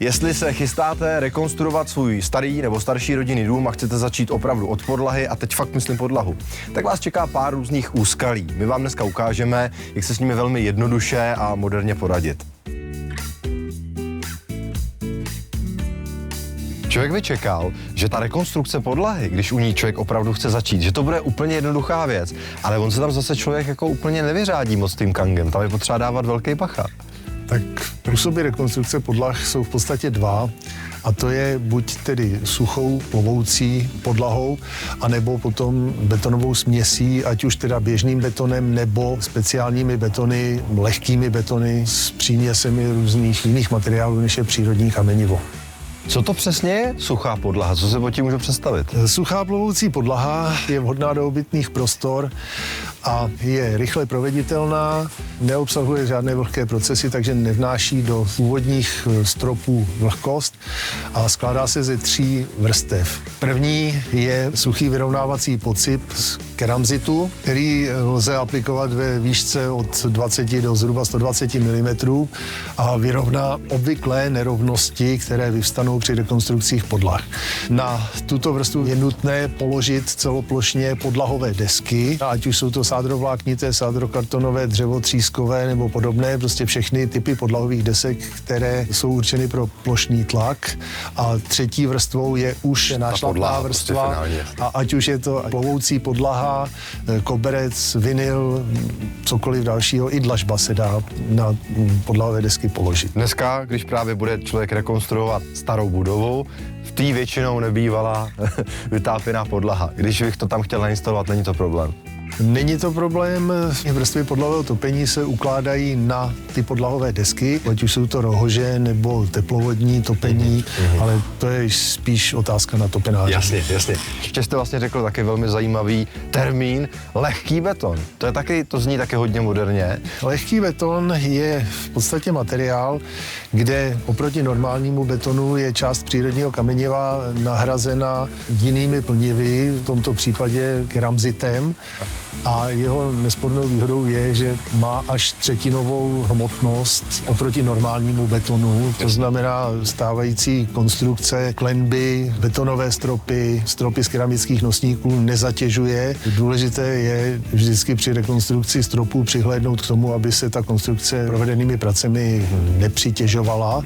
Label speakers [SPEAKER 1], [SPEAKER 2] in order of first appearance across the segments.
[SPEAKER 1] Jestli se chystáte rekonstruovat svůj starý nebo starší rodinný dům a chcete začít opravdu od podlahy, a teď fakt myslím podlahu, tak vás čeká pár různých úskalí. My vám dneska ukážeme, jak se s nimi velmi jednoduše a moderně poradit. Člověk by čekal, že ta rekonstrukce podlahy, když u ní člověk opravdu chce začít, že to bude úplně jednoduchá věc, ale on se tam zase člověk jako úplně nevyřádí moc tím kangem, tam je potřeba dávat velký bacha.
[SPEAKER 2] Tak způsoby rekonstrukce podlah jsou v podstatě dva, a to je buď tedy suchou plovoucí podlahou, anebo potom betonovou směsí, ať už teda běžným betonem, nebo speciálními betony, lehkými betony s příměsemi různých jiných materiálů, než je přírodní kamenivo.
[SPEAKER 1] Co to přesně je suchá podlaha? Co se pod tím můžu představit?
[SPEAKER 2] Suchá plovoucí podlaha je vhodná do obytných prostor a je rychle proveditelná, neobsahuje žádné vlhké procesy, takže nevnáší do původních stropů vlhkost a skládá se ze 3 vrstev. První je suchý vyrovnávací podsyp z keramzitu, který lze aplikovat ve výšce od 20 do zhruba 120 mm a vyrovná obvyklé nerovnosti, které vyvstanou při rekonstrukcích podlah. Na tuto vrstvu je nutné položit celoplošně podlahové desky, ať už jsou to sádrovláknité, sádrokartonové, dřevotřískové nebo podobné, prostě všechny typy podlahových desek, které jsou určeny pro plošný tlak. A třetí vrstvou je už nášlapná vrstva, a ať už je to plovoucí podlaha, koberec, vinyl, cokoliv dalšího, i dlažba se dá na podlahové desky položit.
[SPEAKER 1] Dneska, když právě bude člověk rekonstruovat starou budovu, v té většinou nebývala vytápěná podlaha. Když bych to tam chtěl nainstalovat, není to problém.
[SPEAKER 2] Není to problém, vrstvy podlahového topení se ukládají na ty podlahové desky, ať už jsou to rohože nebo teplovodní topení, ale to je spíš otázka na topenáře.
[SPEAKER 1] Jasně, jasně. Ještě jste vlastně řekl taky velmi zajímavý termín, lehký beton. To zní taky hodně moderně.
[SPEAKER 2] Lehký beton je v podstatě materiál, kde oproti normálnímu betonu je část přírodního kameniva nahrazena jinými plnivy, v tomto případě keramzitem. A jeho nespornou výhodou je, že má až 1/3 hmotnost oproti normálnímu betonu. To znamená stávající konstrukce, klenby, betonové stropy, stropy z keramických nosníků nezatěžuje. Důležité je vždycky při rekonstrukci stropů přihlédnout k tomu, aby se ta konstrukce provedenými pracemi nepřitěžovala.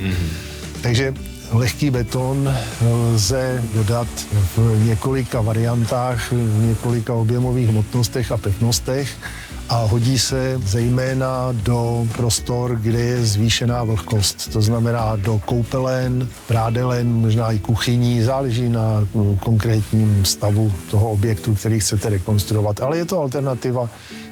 [SPEAKER 2] Takže lehký beton lze dodat v několika variantách, v několika objemových hmotnostech a pevnostech a hodí se zejména do prostor, kde je zvýšená vlhkost. To znamená do koupelen, prádelen, možná i kuchyní, záleží na konkrétním stavu toho objektu, který chcete rekonstruovat, ale je to alternativa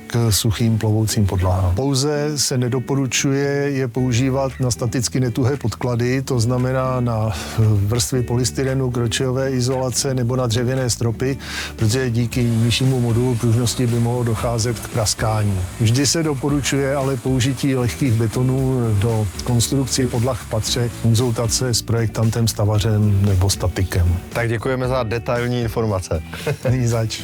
[SPEAKER 2] k suchým plovoucím podlahám. Pouze se nedoporučuje je používat na staticky netuhé podklady, to znamená na vrstvy polystyrenu, kročejové izolace nebo na dřevěné stropy, protože díky nižšímu modulu pružnosti by mohlo docházet k praskání. Vždy se doporučuje ale použití lehkých betonů do konstrukcí podlah v patře, konzultace s projektantem, stavařem nebo statikem.
[SPEAKER 1] Tak děkujeme za detailní informace.
[SPEAKER 2] Není zač.